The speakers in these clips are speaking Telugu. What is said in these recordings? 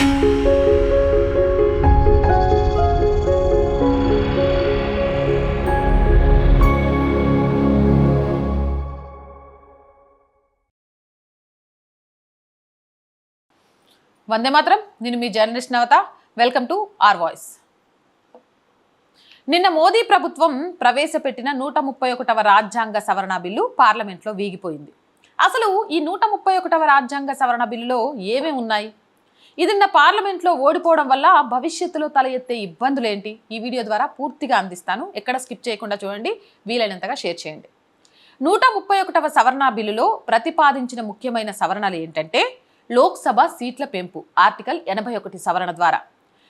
వందే మాత్రం. నేను మీ journalist Navata. Welcome to R voice. నిన్న మోదీ ప్రభుత్వం ప్రవేశపెట్టిన 131వ రాజ్యాంగ సవరణ బిల్లు పార్లమెంట్లో వీగిపోయింది. అసలు ఈ 131వ రాజ్యాంగ సవరణ బిల్లులో ఏమేమి ఉన్నాయి? ఇది నిన్న పార్లమెంట్లో ఓడిపోవడం వల్ల భవిష్యత్తులో తల ఎత్తే ఇబ్బందులేంటి? ఈ వీడియో ద్వారా పూర్తిగా అందిస్తాను. ఎక్కడ స్కిప్ చేయకుండా చూడండి, వీలైనంతగా షేర్ చేయండి. 131వ సవరణ బిల్లులో ప్రతిపాదించిన ముఖ్యమైన సవరణలు ఏంటంటే, లోక్సభ సీట్ల పెంపు ఆర్టికల్ 81 సవరణ ద్వారా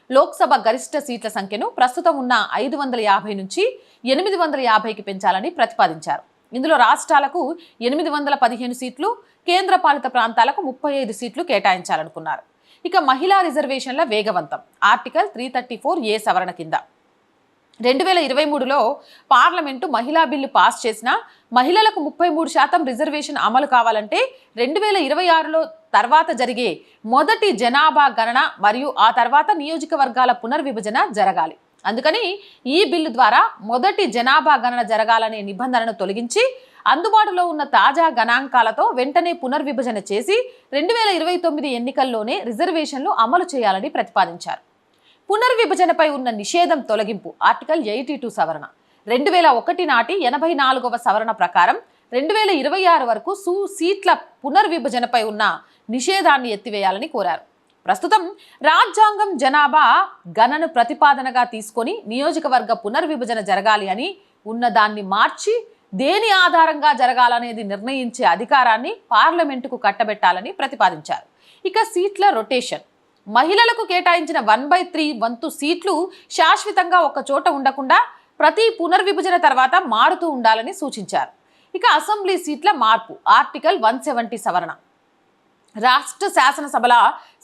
లోక్సభ గరిష్ట సీట్ల సంఖ్యను ప్రస్తుతం ఉన్న 550 నుంచి 850కి పెంచాలని ప్రతిపాదించారు. ఇందులో రాష్ట్రాలకు 815 సీట్లు, కేంద్రపాలిత ప్రాంతాలకు 35 సీట్లు కేటాయించాలనుకున్నారు. ఇక మహిళా రిజర్వేషన్ల వేగవంతం ఆర్టికల్ 334A సవరణ కింద 2023లో పార్లమెంటు మహిళా బిల్లు పాస్ చేసినా మహిళలకు 33% రిజర్వేషన్ అమలు కావాలంటే 2026లో తర్వాత జరిగే మొదటి జనాభా గణన మరియు ఆ తర్వాత నియోజకవర్గాల పునర్విభజన జరగాలి. అందుకని ఈ బిల్లు ద్వారా మొదటి జనాభా గణన జరగాలనే నిబంధనను తొలగించి అందుబాటులో ఉన్న తాజా గణాంకాలతో వెంటనే పునర్విభజన చేసి 2029 ఎన్నికల్లోనే రిజర్వేషన్లు అమలు చేయాలని ప్రతిపాదించారు. పునర్విభజనపై ఉన్న నిషేధం తొలగింపు ఆర్టికల్ 82 సవరణ 2001 నాటి 84వ సవరణ ప్రకారం 2026 వరకు సీట్ల పునర్విభజనపై ఉన్న నిషేధాన్ని ఎత్తివేయాలని కోరారు. ప్రస్తుతం రాజ్యాంగం జనాభా గణను ప్రతిపాదనగా తీసుకొని నియోజకవర్గ పునర్విభజన జరగాలి అని ఉన్నదాన్ని మార్చి దేని ఆధారంగా జరగాలనేది నిర్ణయించే అధికారాన్ని పార్లమెంటుకు కట్టబెట్టాలని ప్రతిపాదించారు. ఇక సీట్ల రొటేషన్ మహిళలకు కేటాయించిన 1/3 వంతు సీట్లు శాశ్వతంగా ఒక చోట ఉండకుండా ప్రతి పునర్విభజన తర్వాత మారుతూ ఉండాలని సూచించారు. ఇక అసెంబ్లీ సీట్ల మార్పు ఆర్టికల్ 170 సవరణ రాష్ట్ర శాసనసభల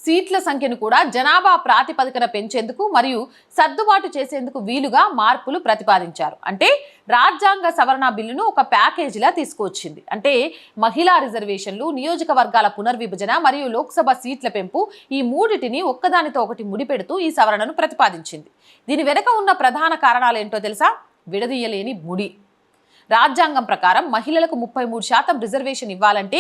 సీట్ల సంఖ్యను కూడా జనాభా ప్రాతిపదికన పెంచేందుకు మరియు సర్దుబాటు చేసేందుకు వీలుగా మార్పులు ప్రతిపాదించారు. అంటే రాజ్యాంగ సవరణ బిల్లును ఒక ప్యాకేజీలా తీసుకువచ్చింది. అంటే మహిళా రిజర్వేషన్లు, నియోజకవర్గాల పునర్విభజన మరియు లోక్సభ సీట్ల పెంపు ఈ మూడిటిని ఒక్కదానితో ఒకటి ముడిపెడుతూ ఈ సవరణను ప్రతిపాదించింది. దీని వెనుక ఉన్న ప్రధాన కారణాలు ఏంటో తెలుసా? విడదీయలేని ముడి. రాజ్యాంగం ప్రకారం మహిళలకు 33% రిజర్వేషన్ ఇవ్వాలంటే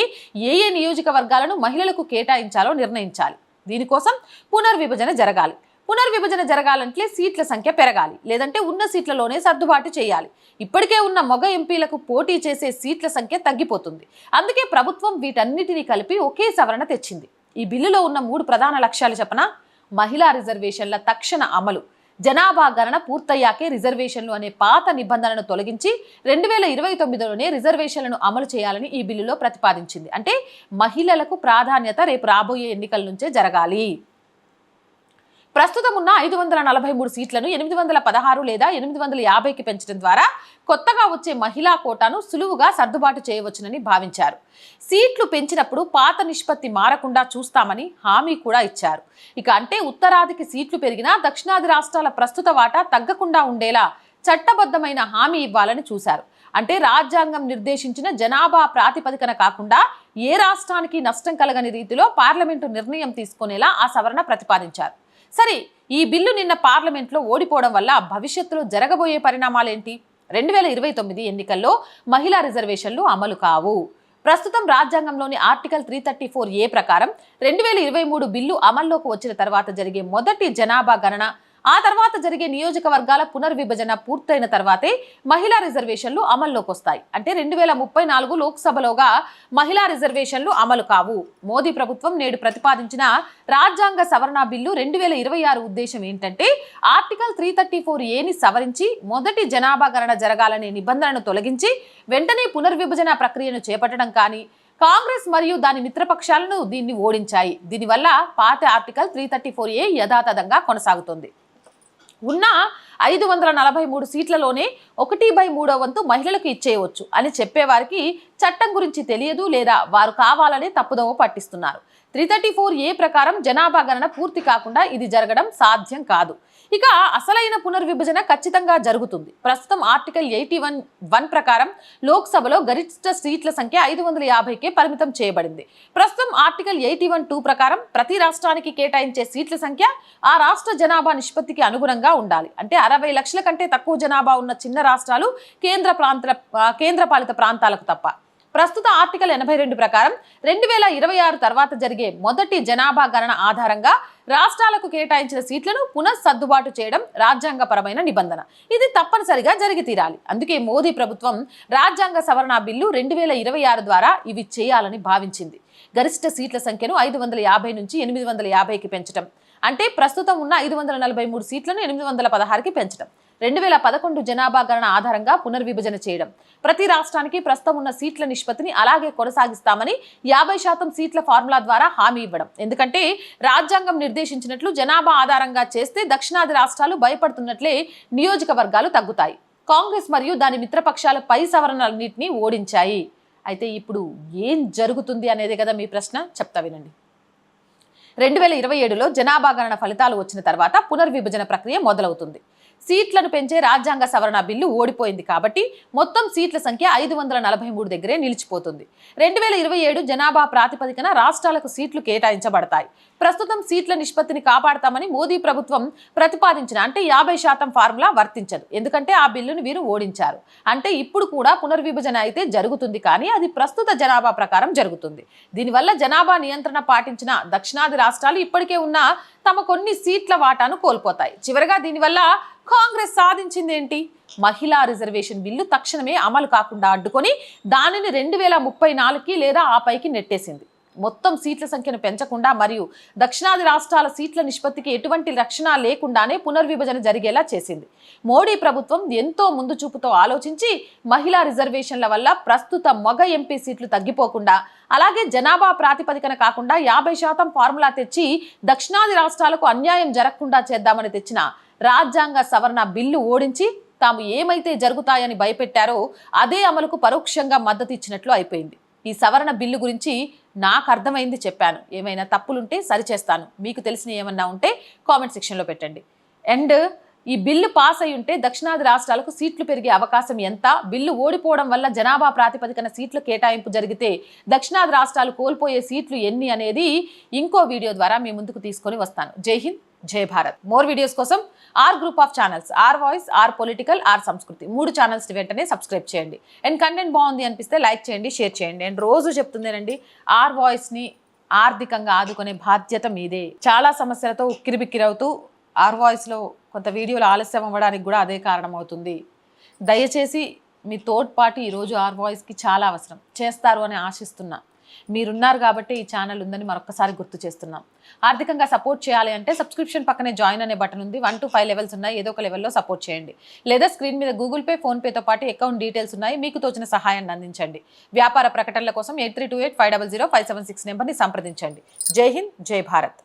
ఏ నియోజకవర్గాలను మహిళలకు కేటాయించాలో నిర్ణయించాలి. దీనికోసం పునర్విభజన జరగాలి. పునర్విభజన జరగాలంటే సీట్ల సంఖ్య పెరగాలి, లేదంటే ఉన్న సీట్లలోనే సర్దుబాటు చేయాలి. ఇప్పటికే ఉన్న మగ ఎంపీలకు పోటీ చేసే సీట్ల సంఖ్య తగ్గిపోతుంది. అందుకే ప్రభుత్వం వీటన్నిటినీ కలిపి ఒకే సవరణ తెచ్చింది. ఈ బిల్లులో ఉన్న 3 ప్రధాన లక్ష్యాలు చెప్పనా? మహిళా రిజర్వేషన్ల తక్షణ అమలు, జనాభా గణన పూర్తయ్యాకే రిజర్వేషన్లు అనే పాత నిబంధనను తొలగించి 2029లోనే రిజర్వేషన్లను అమలు చేయాలని ఈ బిల్లులో ప్రతిపాదించింది. అంటే మహిళలకు ప్రాధాన్యత రేపు రాబోయే ఎన్నికల నుంచే జరగాలి. ప్రస్తుతం ఉన్న 543 సీట్లను 816 లేదా 850కి పెంచడం ద్వారా కొత్తగా వచ్చే మహిళా కోటాను సులువుగా సర్దుబాటు చేయవచ్చునని భావించారు. సీట్లు పెంచినప్పుడు పాత నిష్పత్తి మారకుండా చూస్తామని హామీ కూడా ఇచ్చారు. ఇక అంటే ఉత్తరాదికి సీట్లు పెరిగినా దక్షిణాది రాష్ట్రాల ప్రస్తుత వాటా తగ్గకుండా ఉండేలా చట్టబద్ధమైన హామీ ఇవ్వాలని చూశారు. అంటే రాజ్యాంగం నిర్దేశించిన జనాభా ప్రాతిపదికన కాకుండా ఏ రాష్ట్రానికి నష్టం కలగని రీతిలో పార్లమెంటు నిర్ణయం తీసుకునేలా ఆ సవరణ ప్రతిపాదించారు. సరే, ఈ బిల్లు నిన్న పార్లమెంట్లో ఓడిపోవడం వల్ల భవిష్యత్తులో జరగబోయే పరిణామాలేంటి? 2029 ఎన్నికల్లో మహిళా రిజర్వేషన్లు అమలు కావు. ప్రస్తుతం రాజ్యాంగంలోని ఆర్టికల్ 334A ప్రకారం 2023 బిల్లు అమల్లోకి వచ్చిన తర్వాత జరిగే మొదటి జనాభా గణన, ఆ తర్వాత జరిగే నియోజకవర్గాల పునర్విభజన పూర్తయిన తర్వాతే మహిళా రిజర్వేషన్లు అమల్లోకి వస్తాయి. అంటే 2034 లోక్సభలోగా మహిళా రిజర్వేషన్లు అమలు కావు. మోదీ ప్రభుత్వం నేడు ప్రతిపాదించిన రాజ్యాంగ సవరణ బిల్లు 2026 ఉద్దేశం ఏంటంటే ఆర్టికల్ 334Aని సవరించి మొదటి జనాభా గణన జరగాలనే నిబంధనను తొలగించి వెంటనే పునర్విభజన ప్రక్రియను చేపట్టడం కానీ కాంగ్రెస్ మరియు దాని మిత్రపక్షాలను దీన్ని ఓడించాయి. దీనివల్ల పాత ఆర్టికల్ 334A యథాతథంగా కొనసాగుతుంది. ఉన్న 543 సీట్లలోనే 1/3 వంతు మహిళలకు ఇచ్చేయవచ్చు అని చెప్పేవారికి చట్టం గురించి తెలియదు లేదా వారు కావాలనే తప్పుదోవ పట్టిస్తున్నారు. 334A ప్రకారం జనాభా గణన పూర్తి కాకుండా ఇది జరగడం సాధ్యం కాదు. ఇక అసలైన పునర్విభజన ఖచ్చితంగా జరుగుతుంది. ప్రస్తుతం ఆర్టికల్ 81(1) ప్రకారం లోక్సభలో గరిష్ట సీట్ల సంఖ్య 550కే పరిమితం చేయబడింది. ప్రస్తుతం ఆర్టికల్ 81(2) ప్రకారం ప్రతి రాష్ట్రానికి కేటాయించే సీట్ల సంఖ్య ఆ రాష్ట్ర జనాభా నిష్పత్తికి అనుగుణంగా ఉండాలి. అంటే 60 లక్షల కంటే తక్కువ జనాభా ఉన్న చిన్న రాష్ట్రాలు కేంద్రపాలిత ప్రాంతాలకు తప్ప. ప్రస్తుత ఆర్టికల్ 82 ప్రకారం 2026 తర్వాత జరిగే మొదటి జనాభా గణన ఆధారంగా రాష్ట్రాలకు కేటాయించిన సీట్లను పునఃసర్దుబాటు చేయడం రాజ్యాంగపరమైన నిబంధన. ఇది తప్పనిసరిగా జరిగి తీరాలి. అందుకే మోదీ ప్రభుత్వం రాజ్యాంగ సవరణ బిల్లు 2026 ద్వారా ఇవి చేయాలని భావించింది. గరిష్ట సీట్ల సంఖ్యను 550 నుంచి 850కి పెంచడం, అంటే ప్రస్తుతం ఉన్న 543 సీట్లను 816కి పెంచడం, 2011 జనాభా గణన ఆధారంగా పునర్విభజన చేయడం, ప్రతి రాష్ట్రానికి ప్రస్తుతం ఉన్న సీట్ల నిష్పత్తిని అలాగే కొనసాగిస్తామని 50% సీట్ల ఫార్ములా ద్వారా హామీ ఇవ్వడం. ఎందుకంటే రాజ్యాంగం నిర్దేశించినట్లు జనాభా ఆధారంగా చేస్తే దక్షిణాది రాష్ట్రాలు భయపడుతున్నట్లే నియోజకవర్గాలు తగ్గుతాయి. కాంగ్రెస్ మరియు దాని మిత్రపక్షాలు పై సవరణలన్నింటినీ ఓడించాయి. అయితే ఇప్పుడు ఏం జరుగుతుంది అనేది కదా మీ ప్రశ్న. చెప్తా వినండి. 2027లో జనాభా గణన ఫలితాలు వచ్చిన తర్వాత పునర్విభజన ప్రక్రియ మొదలవుతుంది. సీట్లను పెంచే రాజ్యాంగ సవరణ బిల్లు ఓడిపోయింది కాబట్టి మొత్తం సీట్ల సంఖ్య 543 దగ్గరే నిలిచిపోతుంది. 2027 జనాభా ప్రాతిపదికన రాష్ట్రాలకు సీట్లు కేటాయించబడతాయి. ప్రస్తుతం సీట్ల నిష్పత్తిని కాపాడతామని మోదీ ప్రభుత్వం ప్రతిపాదించిన అంటే 50% ఫార్ములా వర్తించదు. ఎందుకంటే ఆ బిల్లును వీరు ఓడించారు. అంటే ఇప్పుడు కూడా పునర్విభజన అయితే జరుగుతుంది, కానీ అది ప్రస్తుత జనాభా ప్రకారం జరుగుతుంది. దీనివల్ల జనాభా నియంత్రణ పాటించిన దక్షిణాది రాష్ట్రాలు ఇప్పటికే ఉన్న తమ కొన్ని సీట్ల వాటాను కోల్పోతాయి. చివరగా దీనివల్ల కాంగ్రెస్ సాధించింది ఏంటి? మహిళా రిజర్వేషన్ బిల్లు తక్షణమే అమలు కాకుండా అడ్డుకొని దానిని 2034కి లేదా ఆ పైకి నెట్టేసింది. మొత్తం సీట్ల సంఖ్యను పెంచకుండా మరియు దక్షిణాది రాష్ట్రాల సీట్ల నిష్పత్తికి ఎటువంటి రక్షణ లేకుండానే పునర్విభజన జరిగేలా చేసింది. మోడీ ప్రభుత్వం ఎంతో ముందు చూపుతో ఆలోచించి మహిళా రిజర్వేషన్ల వల్ల ప్రస్తుత మగ ఎంపీ సీట్లు తగ్గిపోకుండా, అలాగే జనాభా ప్రాతిపదికన కాకుండా 50% ఫార్ములా తెచ్చి దక్షిణాది రాష్ట్రాలకు అన్యాయం జరగకుండా చేద్దామని తెచ్చిన రాజ్యాంగ సవరణ బిల్లు ఓడించి తాము ఏమైతే జరుగుతాయని భయపెట్టారో అదే అమలుకు పరోక్షంగా మద్దతు ఇచ్చినట్లు అయిపోయింది. ఈ సవరణ బిల్లు గురించి నాకు అర్థమైంది చెప్పాను. ఏమైనా తప్పులుంటే సరిచేస్తాను. మీకు తెలిసిన ఏమన్నా ఉంటే కామెంట్ సెక్షన్లో పెట్టండి. అండ్ ఈ బిల్లు పాస్ అయి ఉంటే దక్షిణాది రాష్ట్రాలకు సీట్లు పెరిగే అవకాశం ఎంత, బిల్లు ఓడిపోవడం వల్ల జనాభా ప్రాతిపదికన సీట్ల కేటాయింపు జరిగితే దక్షిణాది రాష్ట్రాలు కోల్పోయే సీట్లు ఎన్ని అనేది ఇంకో వీడియో ద్వారా మీ ముందుకు తీసుకొని వస్తాను. జై హింద్, జై భారత్. మోర్ వీడియోస్ కోసం our group of channels, our voice, our political, our సంస్కృతి 3 ఛానల్స్ వెంటనే సబ్స్క్రైబ్ చేయండి. అండ్ కంటెంట్ బాగుంది అనిపిస్తే లైక్ చేయండి, షేర్ చేయండి. అండ్ రోజు చెప్తుందేనండి, ఆర్ వాయిస్ని ఆర్థికంగా ఆదుకునే బాధ్యత మీదే. చాలా సమస్యలతో ఉక్కిరిబిక్కిరవుతూ ఆర్ వాయిస్లో కొంత వీడియోలు ఆలస్యం అవ్వడానికి కూడా అదే కారణం అవుతుంది. దయచేసి మీ తోడ్పాటు ఈరోజు ఆర్ వాయిస్కి చాలా అవసరం. చేస్తారు అని ఆశిస్తున్నా. మీరున్నారు కాబట్టి ఈ ఛానల్ ఉందని మరొకసారి గుర్తు చేస్తున్నాం. ఆర్థికంగా సపోర్ట్ చేయాలి అంటే సబ్స్క్రిప్షన్ పక్కనే జాయిన్ అనే బటన్ ఉంది. 1 to 5 లెవెల్స్ ఉన్నాయి. ఏదో ఒక లెవెల్లో సపోర్ట్ చేయండి. లేదా స్క్రీన్ మీద గూగుల్ పే, ఫోన్పేతో పాటు అకౌంట్ డీటెయిల్స్ ఉన్నాయి. మీకు తోచిన సహాయాన్ని అందించండి. వ్యాపార ప్రకటనల కోసం 8328500576 నెంబర్ని సంప్రదించండి. జై హింద్, జై భారత్.